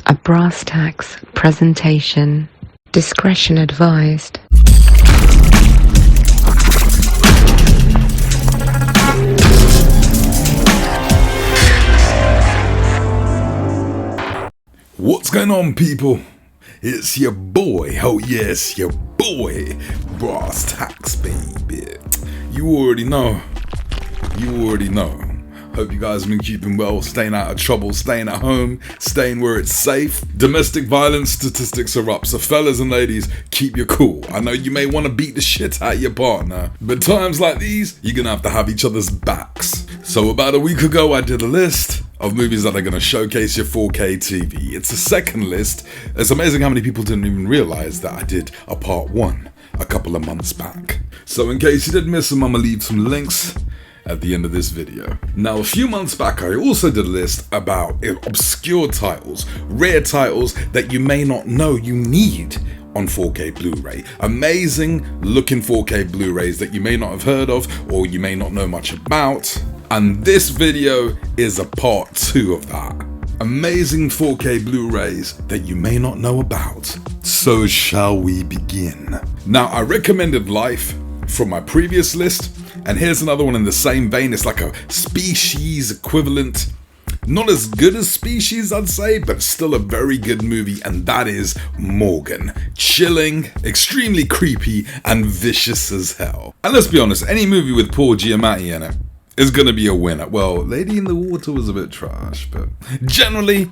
A brasstax presentation. Discretion advised. What's going on, people? It's your boy, oh yes, your boy, brasstax, baby. You already know. Hope you guys have been keeping well, staying out of trouble, staying at home, staying where it's safe. Domestic violence statistics are up, so fellas and ladies, keep your cool. I know you may want to beat the shit out of your partner, but times like these, you're gonna have each other's backs. So about a week ago, I did a list of movies that are going to showcase your 4K TV. It's a second list. It's amazing how many people didn't even realize that I did a part one a couple of months back. So in case you did miss them, I'm going to leave some links at the end of this video. Now, a few months back, I also did a list about obscure titles, rare titles that you may not know you need on 4K Blu-ray. Amazing looking 4K Blu-rays that you may not have heard of or you may not know much about. And this video is a part 2 of that. Amazing 4K Blu-rays that you may not know about. So shall we begin? Now, I recommended Life from my previous list, and here's another one in the same vein. It's like a Species equivalent. Not as good as Species, I'd say, but still a very good movie, and that is Morgan. Chilling, extremely creepy, and vicious as hell. And let's be honest, any movie with Paul Giamatti in it is gonna be a winner. Well, Lady in the Water was a bit trash, but generally,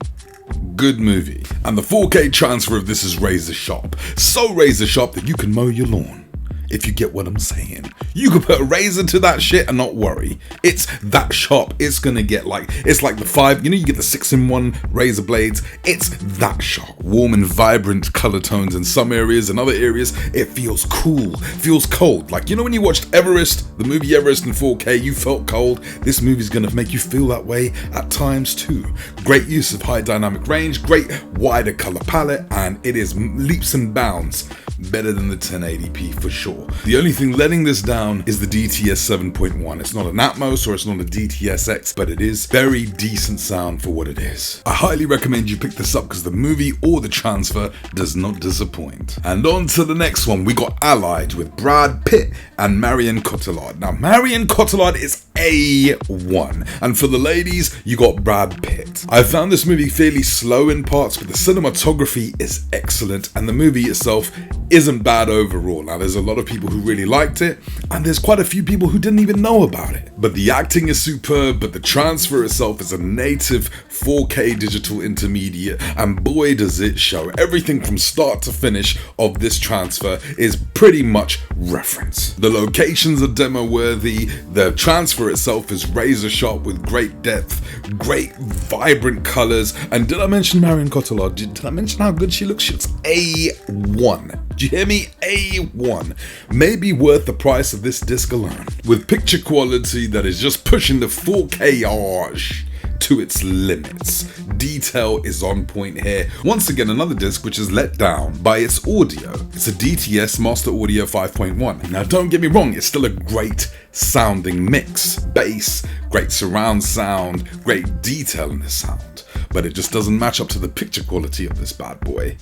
good movie. And the 4K transfer of this is razor sharp. So razor sharp that you can mow your lawn. If you get what I'm saying. You could put a razor to that shit and not worry. It's that sharp. It's gonna get it's like the 5, you get the 6-in-1 razor blades. It's that sharp. Warm and vibrant color tones in some areas. In other areas, it feels cool, feels cold. Like, when you watched Everest, the movie Everest in 4K, you felt cold. This movie's gonna make you feel that way at times too. Great use of high dynamic range, great wider color palette, and it is leaps and bounds better than the 1080p for sure. The only thing letting this down is the DTS 7.1. It's not an Atmos or it's not a DTS-X, but it is very decent sound for what it is. I highly recommend you pick this up because the movie or the transfer does not disappoint. And on to the next one. We got Allied with Brad Pitt and Marion Cotillard. Now, Marion Cotillard is A1. And for the ladies, you got Brad Pitt. I found this movie fairly slow in parts, but the cinematography is excellent and the movie itself isn't bad overall. Now, there's a lot of people who really liked it, and there's quite a few people who didn't even know about it. But the acting is superb, but the transfer itself is a native 4K digital intermediate, and boy does it show. Everything from start to finish of this transfer is pretty much reference. The locations are demo worthy, the transfer itself is razor sharp with great depth, great vibrant colors, and did I mention Marion Cotillard? Did I mention how good she looks? She's A1. Do you hear me? A1. Maybe worth the price of this disc alone. With picture quality that is just pushing the 4K-age to its limits. Detail is on point here. Once again, another disc which is let down by its audio. It's a DTS Master Audio 5.1. Now don't get me wrong, it's still a great sounding mix. Bass, great surround sound, great detail in the sound. But it just doesn't match up to the picture quality of this bad boy.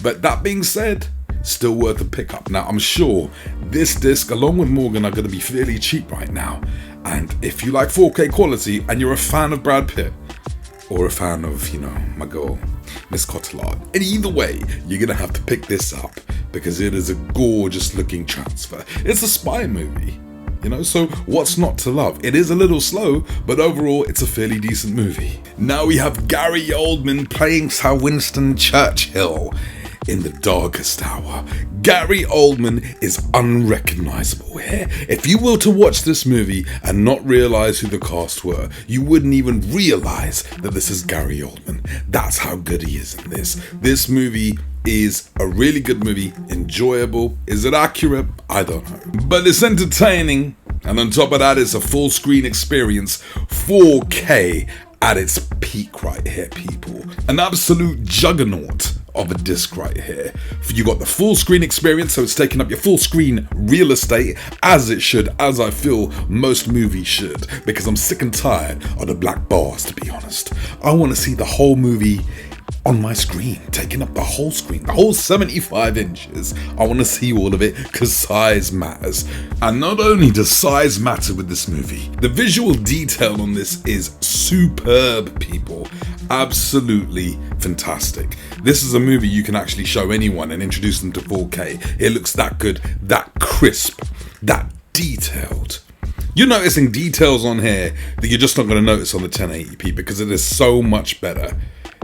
But that being said, still worth a pickup. Now, I'm sure this disc, along with Morgan, are going to be fairly cheap right now. And if you like 4K quality and you're a fan of Brad Pitt, or a fan of, my girl, Miss Cotillard, and either way, you're going to have to pick this up because it is a gorgeous looking transfer. It's a spy movie. So what's not to love? It is a little slow, but overall, it's a fairly decent movie. Now we have Gary Oldman playing Sir Winston Churchill in the darkest hour. Gary Oldman is unrecognizable here. If you were to watch this movie and not realize who the cast were, you wouldn't even realize that this is Gary Oldman. That's how good he is in this. This movie is a really good movie, enjoyable. Is it accurate? I don't know. But it's entertaining, and on top of that, it's a full screen experience, 4K at its peak right here, people. An absolute juggernaut of a disc right here. You got the full screen experience, so it's taking up your full screen real estate, as it should, as I feel most movies should, because I'm sick and tired of the black bars, to be honest. I want to see the whole movie on my screen, taking up the whole screen, the whole 75 inches. I want to see all of it because size matters. And not only does size matter with this movie, the visual detail on this is superb, people. Absolutely fantastic. This is a movie you can actually show anyone and introduce them to 4K. It looks that good, that crisp, that detailed. You're noticing details on here that you're just not going to notice on the 1080p because it is so much better.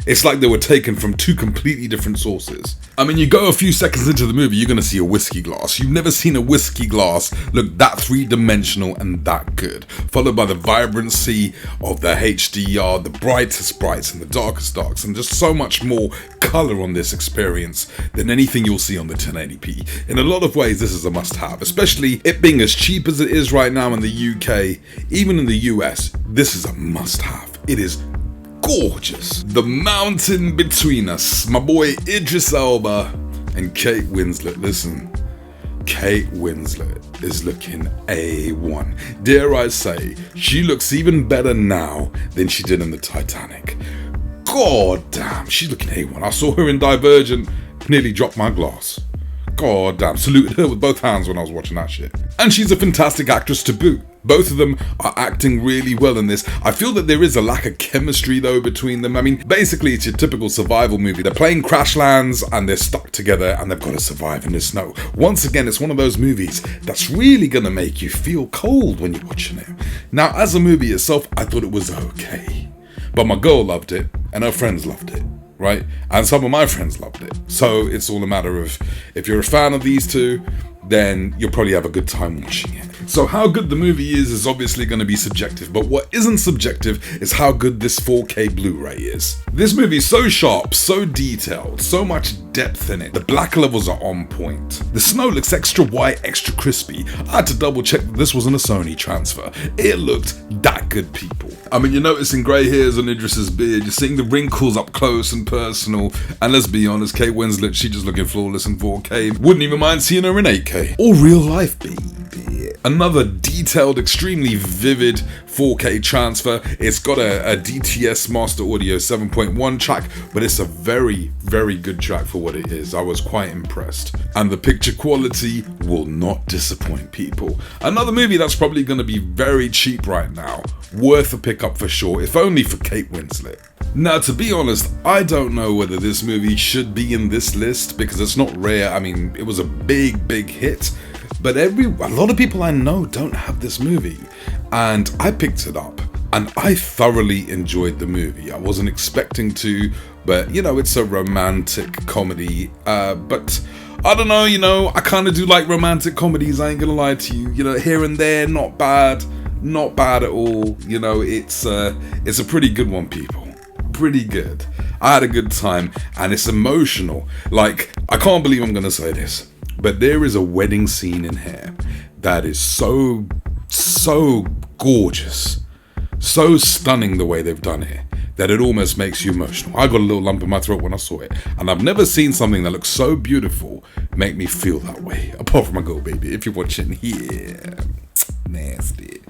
It's like they were taken from two completely different sources. I mean, you go a few seconds into the movie, you're going to see a whiskey glass. You've never seen a whiskey glass look that three-dimensional and that good. Followed by the vibrancy of the HDR, the brightest brights and the darkest darks, and just so much more color on this experience than anything you'll see on the 1080p. In a lot of ways, this is a must-have, especially it being as cheap as it is right now in the UK. Even in the US, this is a must-have. It is gorgeous. The mountain between us, my boy Idris Elba and Kate Winslet. Listen, Kate Winslet is looking A1. Dare I say, she looks even better now than she did in the Titanic. God damn, she's looking A1. I saw her in Divergent, nearly dropped my glass. God damn, saluted her with both hands when I was watching that shit. And she's a fantastic actress to boot. Both of them are acting really well in this. I feel that there is a lack of chemistry though between them. I mean, basically it's your typical survival movie. They're playing crash lands and they're stuck together and they've got to survive in the snow. Once again, it's one of those movies that's really gonna make you feel cold when you're watching it. Now, as a movie itself, I thought it was okay. But my girl loved it and her friends loved it, right? And some of my friends loved it. So it's all a matter of, if you're a fan of these two, then you'll probably have a good time watching it. So how good the movie is obviously going to be subjective, but what isn't subjective is how good this 4K Blu-ray is. This movie is so sharp, so detailed, so much depth in it. The black levels are on point. The snow looks extra white, extra crispy. I had to double check that this wasn't a Sony transfer. It looked that good, people. I mean, you're noticing grey hairs on Idris's beard, you're seeing the wrinkles up close and personal, and let's be honest, Kate Winslet, she just looking flawless in 4K. Wouldn't even mind seeing her in 8K. Or real life, baby. Another detailed, extremely vivid 4K transfer. It's got a DTS Master Audio 7.1 track, but it's a very, very good track for what it is. I was quite impressed. And the picture quality will not disappoint, people. Another movie that's probably going to be very cheap right now. Worth a pickup for sure, if only for Kate Winslet. Now, to be honest, I don't know whether this movie should be in this list because it's not rare. I mean, it was a big, big hit. But a lot of people I know don't have this movie, and I picked it up and I thoroughly enjoyed the movie. I wasn't expecting to, but you know, it's a romantic comedy, but I don't know, you know, I kind of do like romantic comedies, I ain't gonna lie to you, you know, here and there, not bad at all, you know, it's a pretty good one, people, pretty good. I had a good time, and it's emotional. Like, I can't believe I'm gonna say this, but there is a wedding scene in here that is so gorgeous, so stunning the way they've done it, that it almost makes you emotional. I got a little lump in my throat when I saw it, and I've never seen something that looks so beautiful make me feel that way, apart from my girl, baby, if you're watching here. Nasty.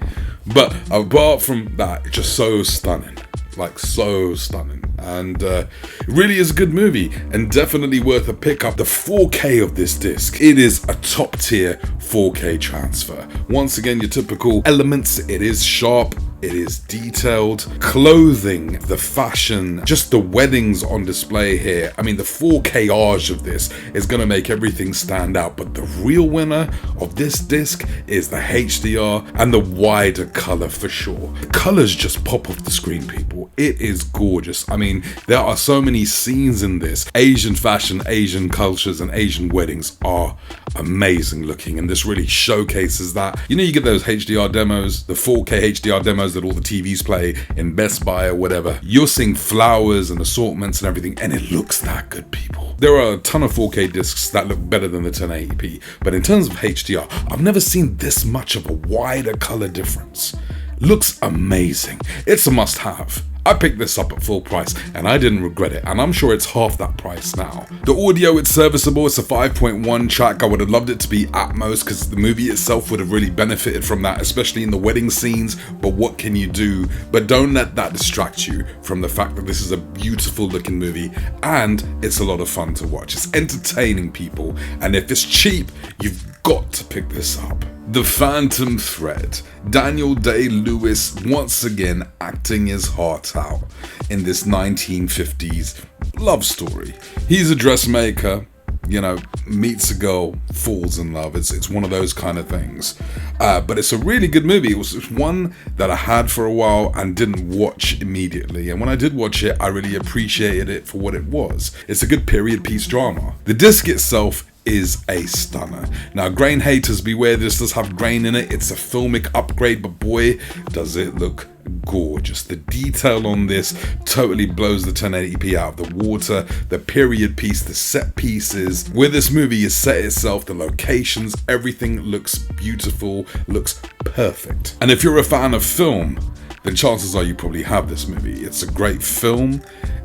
But apart from that, it's just so stunning. Like, so stunning. And it really is a good movie and definitely worth a pickup. The 4K of this disc, it is a top tier 4K transfer. Once again, your typical elements. It is sharp, it is detailed. Clothing, the fashion, just the weddings on display here. I mean, the 4K-age of this is going to make everything stand out. But the real winner of this disc is the HDR and the wider color for sure. The colors just pop off the screen, people. It is gorgeous. I mean, there are so many scenes in this. Asian fashion, Asian cultures, and Asian weddings are amazing looking, and this really showcases that. You know, you get those HDR demos, the 4K HDR demos that all the TVs play in Best Buy or whatever. You're seeing flowers and assortments and everything, and it looks that good, people. There are a ton of 4K discs that look better than the 1080p, but in terms of HDR, I've never seen this much of a wider color difference. Looks amazing. It's a must-have. I picked this up at full price and I didn't regret it, and I'm sure it's half that price now. The audio, it's serviceable. It's a 5.1 track. I would have loved it to be Atmos because the movie itself would have really benefited from that, especially in the wedding scenes, but what can you do? But don't let that distract you from the fact that this is a beautiful looking movie and it's a lot of fun to watch. It's entertaining, people, and if it's cheap, you've got to pick this up. The Phantom Thread. Daniel Day-Lewis once again acting his heart out in this 1950s love story. He's a dressmaker, you know, meets a girl, falls in love. It's one of those kind of things. But it's a really good movie. It was one that I had for a while and didn't watch immediately. And when I did watch it, I really appreciated it for what it was. It's a good period piece drama. The disc itself is a stunner. Now, grain haters beware, this does have grain in it. It's a filmic upgrade, but boy, does it look gorgeous. The detail on this totally blows the 1080p out of the water. The period piece, the set pieces, where this movie is set itself, the locations, everything looks beautiful, looks perfect. And if you're a fan of film, then chances are you probably have this movie. It's a great film,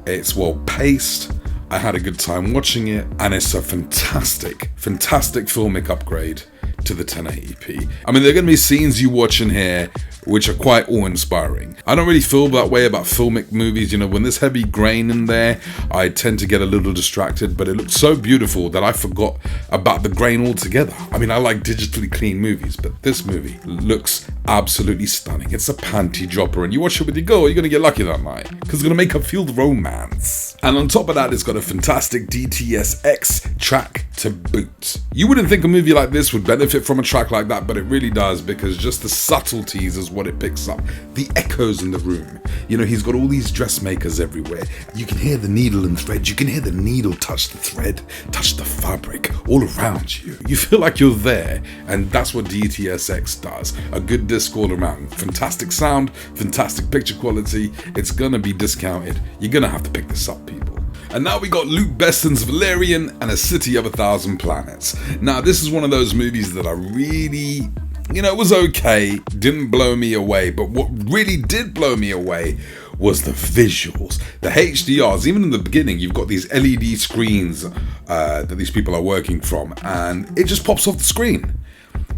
it's well paced, I had a good time watching it, and it's a fantastic filmic upgrade to the 1080p. I mean, there are going to be scenes you watch in here which are quite awe-inspiring. I don't really feel that way about filmic movies. You know, when there's heavy grain in there, I tend to get a little distracted, but it looked so beautiful that I forgot about the grain altogether. I mean, I like digitally clean movies, but this movie looks absolutely stunning. It's a panty dropper, and you watch it with your girl, you're going to get lucky that night, because it's going to make her feel the romance. And on top of that, it's got a fantastic DTS-X track to boot. You wouldn't think a movie like this would benefit from a track like that, but it really does, because just the subtleties is what it picks up. The echoes in the room. You know, he's got all these dressmakers everywhere. You can hear the needle and thread. You can hear the needle touch the thread, touch the fabric, all around you. You feel like you're there, and that's what DTS-X does. A good disc all around. Fantastic sound, fantastic picture quality. It's gonna be discounted. You're gonna have to pick this up, people. And now we got Luc Besson's Valerian and A City of a Thousand Planets. Now, this is one of those movies that I really, you know, it was okay, didn't blow me away, but what really did blow me away was the visuals, the HDRs. Even in the beginning, you've got these LED screens that these people are working from, and it just pops off the screen.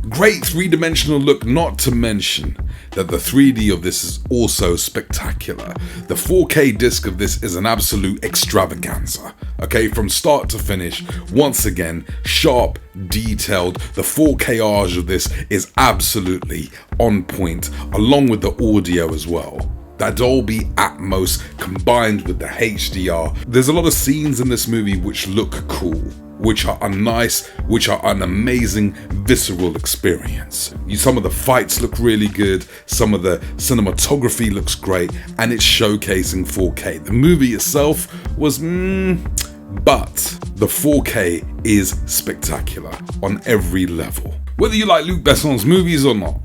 Great three-dimensional look, not to mention that the 3D of this is also spectacular. The 4K disc of this is an absolute extravaganza. Okay, from start to finish, once again, sharp, detailed. The 4K-age of this is absolutely on point, along with the audio as well. That Dolby Atmos combined with the HDR. There's a lot of scenes in this movie which look cool, which are nice, which are an amazing visceral experience. Some of the fights look really good, some of the cinematography looks great, and it's showcasing 4K. The movie itself was but the 4K is spectacular on every level. Whether you like Luc Besson's movies or not,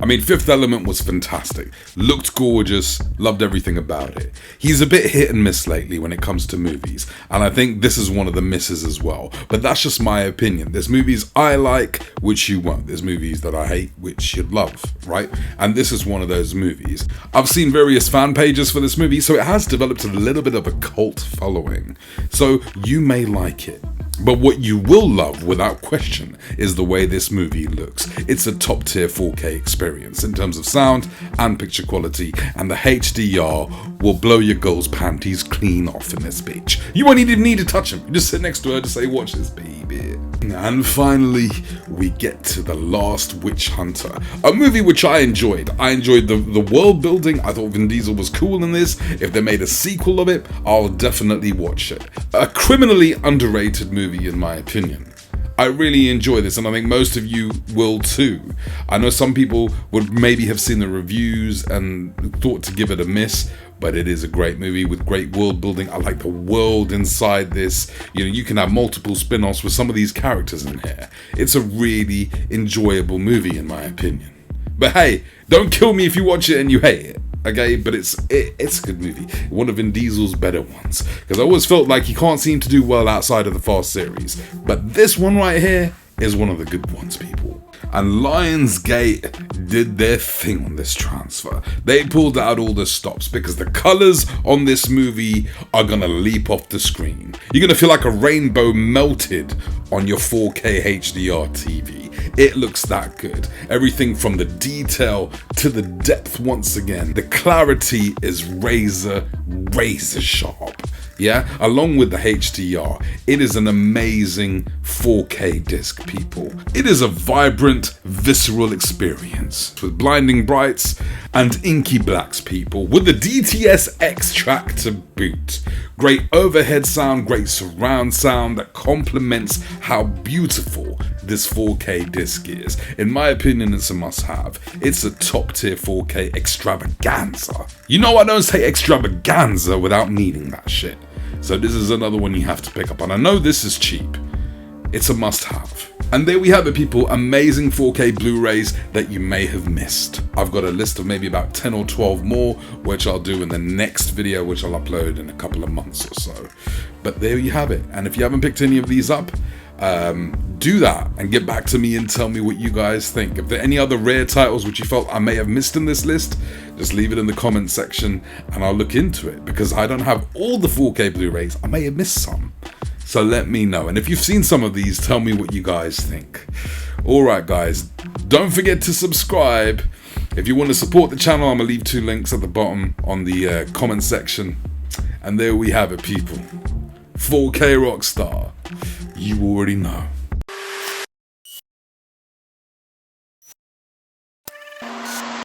I mean, Fifth Element was fantastic, looked gorgeous, loved everything about it. He's a bit hit and miss lately when it comes to movies, and I think this is one of the misses as well. But that's just my opinion. There's movies I like, which you won't. There's movies that I hate, which you'd love, right? And this is one of those movies. I've seen various fan pages for this movie, so it has developed a little bit of a cult following. So you may like it. But what you will love, without question, is the way this movie looks. It's a top tier 4K experience in terms of sound and picture quality, and the HDR will blow your girl's panties clean off in this bitch. You won't even need to touch them. You just sit next to her to say, watch this, baby. And finally, we get to The Last Witch Hunter, a movie which I enjoyed. I enjoyed the world building. I thought Vin Diesel was cool in this. If they made a sequel of it, I'll definitely watch it. A criminally underrated movie in my opinion. I really enjoy this, and I think most of you will too. I know some people would maybe have seen the reviews and thought to give it a miss, but it is a great movie with great world building. I like the world inside this. You know, you can have multiple spin-offs with some of these characters in here. It's a really enjoyable movie in my opinion. But hey, don't kill me if you watch it and you hate it. Okay, but it's a good movie. One of Vin Diesel's better ones. Because I always felt like he can't seem to do well outside of the Fast series. But this one right here is one of the good ones, people. And Lionsgate did their thing on this transfer. They pulled out all the stops because the colors on this movie are gonna leap off the screen. You're gonna feel like a rainbow melted on your 4K HDR TV. It looks that good. Everything from the detail to the depth once again. The clarity is razor sharp. Yeah, along with the HDR, it is an amazing 4K disc, people. It is a vibrant, visceral experience with blinding brights and inky blacks, people, with the DTS-X track to boot. Great overhead sound, great surround sound that complements how beautiful this 4K disc is. In my opinion, it's a must-have. It's a top-tier 4K extravaganza. You know I don't say extravaganza without meaning that shit. So this is another one you have to pick up. And I know this is cheap. It's a must-have. And there we have it, people. Amazing 4K Blu-rays that you may have missed. I've got a list of maybe about 10 or 12 more, which I'll do in the next video, which I'll upload in a couple of months or so. But there you have it. And if you haven't picked any of these up, do that and get back to me and tell me what you guys think. If there are any other rare titles which you felt I may have missed in this list, just leave it in the comment section and I'll look into it, because I don't have all the 4K Blu-rays. I may have missed some. So let me know. And if you've seen some of these, tell me what you guys think. Alright guys, don't forget to subscribe. If you want to support the channel, I'm going to leave 2 links at the bottom on the comment section. And there we have it, people. 4K Rockstar. You already know.